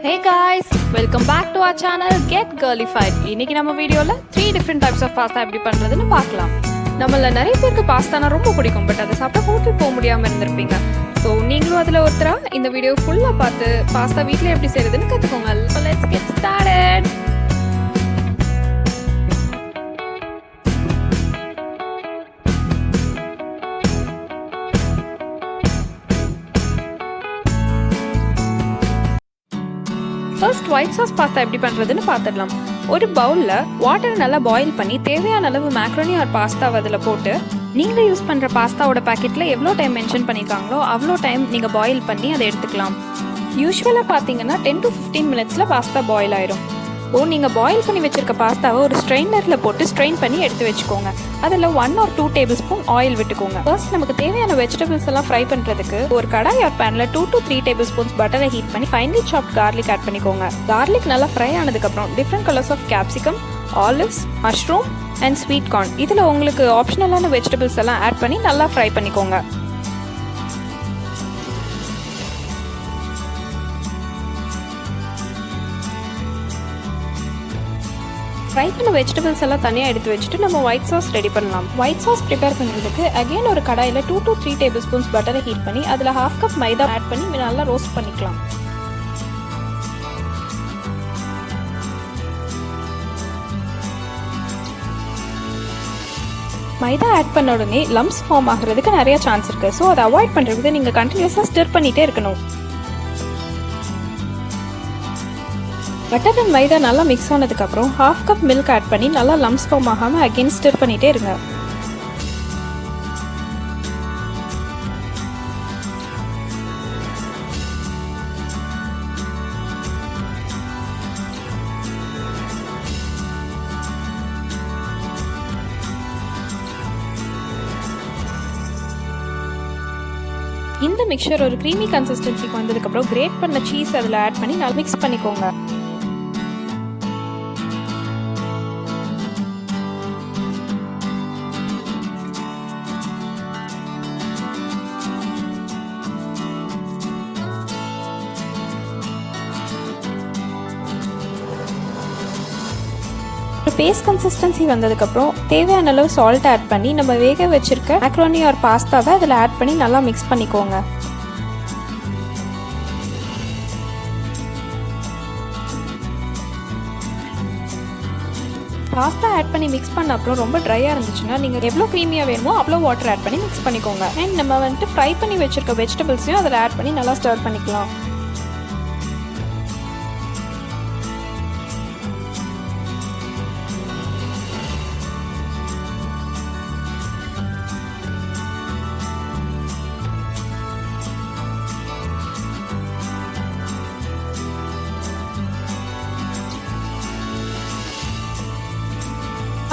Hey guys, welcome back to our channel Get Girlified. இன்னைக்கு நம்ம வீடியோல 3 different types of pasta எப்படி பண்றதுன்னு பார்க்கலாம். நம்மள நிறைய பேருக்கு பாஸ்தானா ரொம்ப பிடிக்கும், பட் அதை சாப்பிட ஹோட்டல் போக முடியாம இருந்திருப்பீங்க. ஸோ நீங்களும் அதுல ஒருத்தரா இந்த வீடியோ ஃபுல்லா பார்த்து பாஸ்தா வீட்ல எப்படி செய்யறதுன்னு கத்துக்கோங்க. So let's get started. First white sauce pasta எப்படி பண்ணுறதுன்னு பார்த்துடலாம். ஒரு பவுலில் வாட்டர் நல்லா பாயில் பண்ணி தேவையான அளவு மேக்ரோனி ஆர் பாஸ்தாவை அதில் போட்டு நீங்கள் யூஸ் பண்ணுற பாஸ்தாவோட பேக்கெட்டில் எவ்வளோ டைம் மென்ஷன் பண்ணியிருக்காங்களோ அவ்வளோ டைம் நீங்கள் பாயில் பண்ணி அதை எடுத்துக்கலாம். யூஸ்வலாக பார்த்தீங்கன்னா 10 to 15 மினிட்ஸில் பாஸ்தா பாயில் ஆயிடும். நீங்கள் பாயில் பண்ணி வச்சிருக்க பாஸ்தாவை ஒரு ஸ்ட்ரெயினரில் போட்டு ஸ்ட்ரெயின் பண்ணி எடுத்து வச்சுக்கோங்க. அதில் 1 or 2 டேபிள் ஸ்பூன் ஆயில் விட்டுக்கோங்க. ஃபர்ஸ்ட் நமக்கு தேவையான வெஜிடபிள்ஸ் எல்லாம் ஃப்ரை பண்ணுறதுக்கு ஒரு கடாய் ஆர் பேனில் 2 to 3 டேபிள் ஸ்பூன்ஸ் பட்டரை ஹீட் பண்ணி ஃபைனலி சாப்ட் கார்லிக் ஆட் பண்ணிக்கோங்க. கார்லிக் நல்லா ஃப்ரை ஆனதுக்கப்புறம் different colours of capsicum, olives, mushroom and sweet corn இதில் உங்களுக்கு ஆப்ஷனலான வெஜிடபிள்ஸ் எல்லாம் ஆட் பண்ணி நல்லா ஃப்ரை பண்ணிக்கோங்க. ஃப்ரை பண்ண வெஜிடபிள்ஸ் எல்லாம் தனியாக எடுத்து வச்சுட்டு நம்ம ஒயிட் சாஸ் ரெடி பண்ணலாம். ஒயிட் சாஸ் ப்ரிப்பேர் பண்ணுறதுக்கு அகைன் ஒரு கடாயில் 2 to 3 டேபிள் ஸ்பூன்ஸ் பட்டரை ஹீட் பண்ணி அதில் 1/2 கப் மைதா ஆட் பண்ணி நல்லா ரோஸ்ட் பண்ணிக்கலாம். மைதா ஆட் பண்ண உடனே லம்ப்ஸ் ஃபார்ம் ஆகிறதுக்கு நிறைய சான்ஸ் இருக்குது. ஸோ அதை அவாய்ட் பண்ணுறதுக்கு நீங்கள் கண்டினியூஸாக ஸ்டிர் பண்ணிகிட்டே இருக்கணும். பட்டர் அண்ட் மைதா நல்லா மிக்ஸ் ஆனதுக்கப்புறம் 1/2 கப் மில்க் ஆட் பண்ணி நல்லா லம்ப்ஸ் ஃபார்ம் ஆகாமல் அகெயின் ஸ்டிர் பண்ணிகிட்டே இருங்க. இந்த மிக்சர் ஒரு க்ரீமி கன்சிஸ்டன்சிக்கு வந்ததுக்கப்புறம் கிரேட் பண்ண சீஸ் அதில் ஆட் பண்ணி நல்லா மிக்ஸ் பண்ணிக்கோங்க. பேஸ்ட் கன்சிஸ்டன்சி வந்ததுக்கப்புறம் தேவையான அளவு சால்ட் ஆட் பண்ணி நம்ம வேக வச்சிருக்க மேக்ரோனி ஆர் பாஸ்தாவை அதில் ஆட் பண்ணி நல்லா மிக்ஸ் பண்ணிக்கோங்க. பாஸ்தா ஆட் பண்ணி மிக்ஸ் பண்ண அப்புறம் ரொம்ப ட்ரையாக இருந்துச்சுன்னா நீங்கள் எவ்வளோ க்ரீமியாக வேணுமோ அவ்வளோ வாட்டர் ஆட் பண்ணி மிக்ஸ் பண்ணிக்கோங்க. அண்ட் நம்ம ஃப்ரை பண்ணி வச்சிருக்க வெஜிடபிள்ஸையும் அதில் ஆட் பண்ணி நல்லா ஸ்டர் பண்ணிக்கலாம்.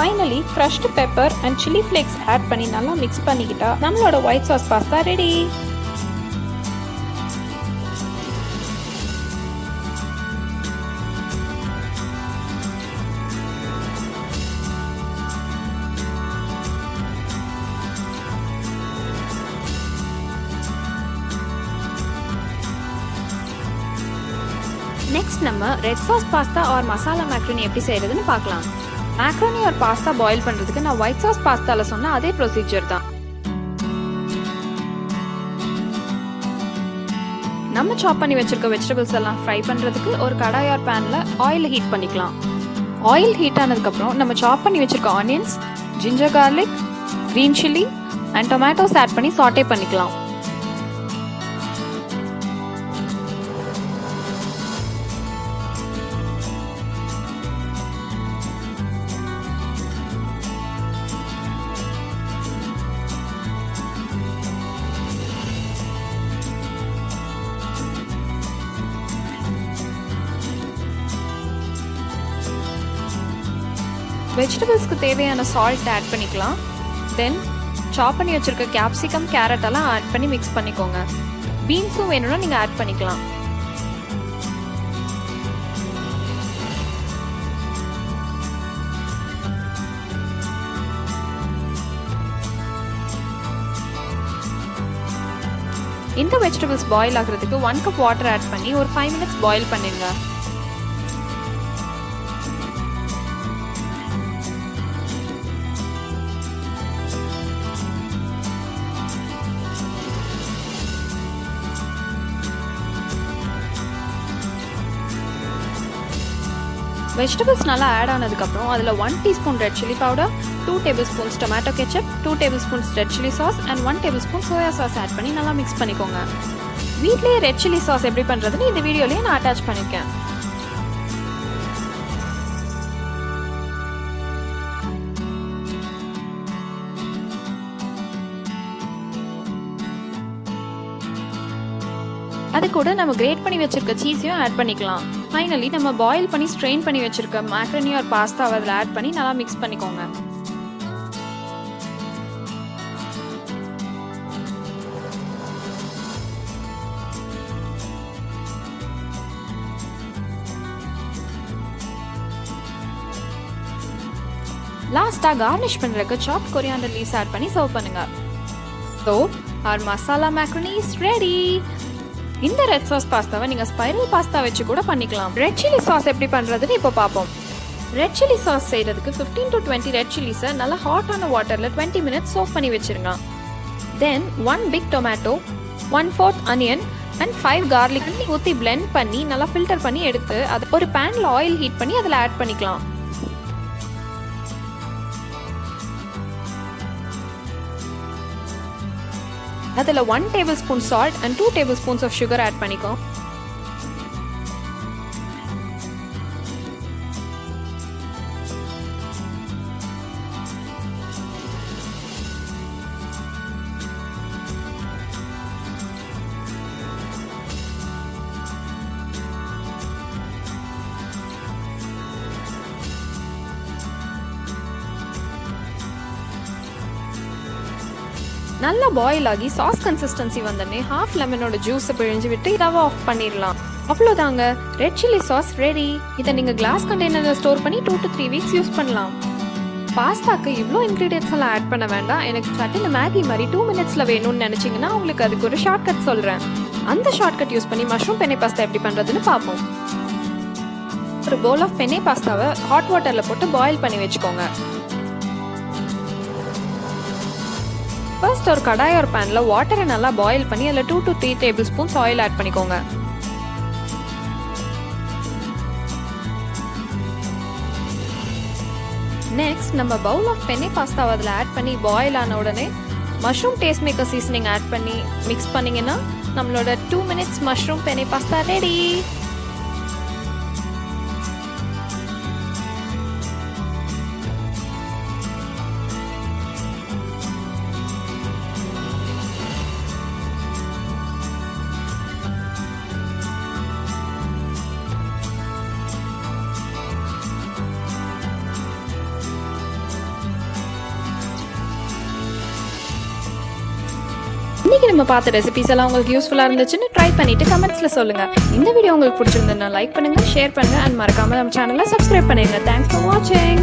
Finally crushed pepper and chili flakes add பண்ணி நல்லா மிக்ஸ் பண்ணிக்கிட்டா நம்மளோட white sauce pasta ready. Next நம்ம red sauce pasta or masala macaroni எப்படி செய்யறதுன்னு பார்க்கலாம். மேக்ரோனி ஆர் பாஸ்தா பாயில் பண்றதுக்கு நான் ஒயிட் சாஸ் பாஸ்தால சொன்ன அதே ப்ரொசீஜர் தான். நம்ம சாப் பண்ணி வச்சிருக்க வெஜிடபிள்ஸ் எல்லாம் ஃப்ரை பண்றதுக்கு ஒரு கடாய் ஆர் பேன்ல ஆயில் ஹீட் பண்ணிக்கலாம். ஆயில் ஹீட் ஆனதுக்கு அப்புறம் நம்ம சாப் பண்ணி வச்சிருக்க onions, ginger garlic, green chilli and tomatoes add பண்ணி சாட்டே பண்ணிக்கலாம். வெஜிடபிள்ஸ்க்கு தேவையான சால்ட் ஆட் பண்ணிக்கலாம். தென் சாப் பண்ணி வச்சிருக்க கேப்சிகம், கேரட் எல்லாம் ஆட் பண்ணி மிக்ஸ் பண்ணிக்கோங்க. பீன்ஸும் வேணும்னா நீங்கள் ஆட் பண்ணிக்கலாம். இந்த வெஜிடபிள்ஸ் பாயில் ஆகிறதுக்கு 1 கப் வாட்டர் ஆட் பண்ணி ஒரு 5 minutes பாயில் பண்ணுங்க. வெஜிடபிள்ஸ் நல்லா ஆட் ஆனதுக்கப்புறம் அதில் 1 teaspoon red chilli powder, 2 tablespoons tomato ketchup, 2 tablespoons red chilli sauce and 1 tablespoon soya sauce add பண்ணி நல்லா மிக்ஸ் பண்ணிக்கோங்க. வீட்லேயே ரெட் சில்லி சாஸ் எப்படி பண்ணுறதுன்னு இந்த வீடியோலேயே நான் அட்டாச் பண்ணியிருக்கேன். அது கூட நம்ம கிரேட் பண்ணி வச்சிருக்க சீஸையும் ஆட் பண்ணிக்கலாம். ஃபைனலி நம்ம பாயில் பண்ணி ஸ்ட்ரெயின் பண்ணி வச்சிருக்க மேக்ரோனி ஆர் பாஸ்தாவை அதில் ஆட் பண்ணி நல்லா மிக்ஸ் பண்ணிக்கோங்க. லாஸ்ட்டாக கார்னிஷ் பண்ணுறதுக்கு சாப்ட் கொரியாண்டர் லீவ்ஸ் ஆட் பண்ணி சர்வ் பண்ணுங்க. So our masala macaroni is ready. இந்த ரெட் சாஸ் பாஸ்தாவை நீங்கள் ஸ்பைரல் பாஸ்தா வச்சு கூட பண்ணிக்கலாம். ரெட் சில்லி சாஸ் எப்படி பண்ணுறதுன்னு இப்போ பார்ப்போம். ரெட் சில்லி சாஸ் செய்கிறதுக்கு 15 to 20 ரெட் சில்லிஸை நல்லா ஹாட்டான வாட்டரில் 20 minutes சோக் பண்ணி வச்சுருங்க. தென் 1 big tomato, 1/4 onion and 5 garlic ஊற்றி பிளெண்ட் பண்ணி நல்லா ஃபில்டர் பண்ணி எடுத்து அது ஒரு பேனில் ஆயில் ஹீட் பண்ணி அதில் ஆட் பண்ணிக்கலாம். அதில் 1 tablespoon salt and 2 tablespoons of sugar add பண்ணிக்கோ. நல்லா பாயில் ஆகி சாஸ் கன்சிஸ்டன்சி வந்தோடனே ஹாஃப் லெமனோட ஜூஸை பிழிஞ்சு விட்டு ரவை ஆஃப் பண்ணிடலாம். அவ்வளோதாங்க, ரெட் சில்லி சாஸ் ரெடி. இதை நீங்கள் கிளாஸ் கண்டெய்னரில் ஸ்டோர் பண்ணி 2 to 3 weeks யூஸ் பண்ணலாம். பாஸ்தாக்கு இவ்வளோ இன்க்ரீடியன்ஸ் எல்லாம் ஆட் பண்ண வேண்டாம். எனக்கு சட்டுன்னு மேகி மாதிரி 2 minutesல வேணும்னு நினச்சிங்கன்னா உங்களுக்கு அதுக்கு ஒரு ஷார்ட்கட் சொல்கிறேன். அந்த ஷார்ட்கட் யூஸ் பண்ணி மஷ்ரூம் பெனே பாஸ்தா எப்படி பண்ணுறதுன்னு பார்ப்போம். ஒரு பவுல் ஆஃப் பெனே பாஸ்தாவை ஹாட் வாட்டரில் போட்டு பாயில் பண்ணி வச்சுக்கோங்க. ஃபர்ஸ்ட் ஒரு கடாய் ஒரு பேனில் வாட்டரை நல்லா பாயில் பண்ணி அதில் 2 to 3 tablespoons ஆயில் ஆட் பண்ணிக்கோங்க. நெக்ஸ்ட் நம்ம பவுல் ஆஃப் பெனே பாஸ்தாவை அதில் ஆட் பண்ணி பாயில் ஆன உடனே mushroom taste maker seasoning add பண்ணி மிக்ஸ் பண்ணிங்கன்னா நம்மளோட 2 minutes mushroom penne pasta ready. இன்னைக்கு நம்ம பார்த்த ரெசிபிஸ் எல்லாம் உங்களுக்கு யூஸ்ஃபுல்லாக இருந்துச்சுன்னு ட்ரை பண்ணிட்டு கமெண்ட்ஸில் சொல்லுங்க. இந்த வீடியோ உங்களுக்கு பிடிச்சிருந்ததுன்னா லைக் பண்ணுங்க, ஷேர் பண்ணுங்க அண்ட் மறக்காம நம்ம சேனலை சப்ஸ்கிரைப் பண்ணிடுங்க. தேங்க்ஸ் ஃபார் வாட்சிங்.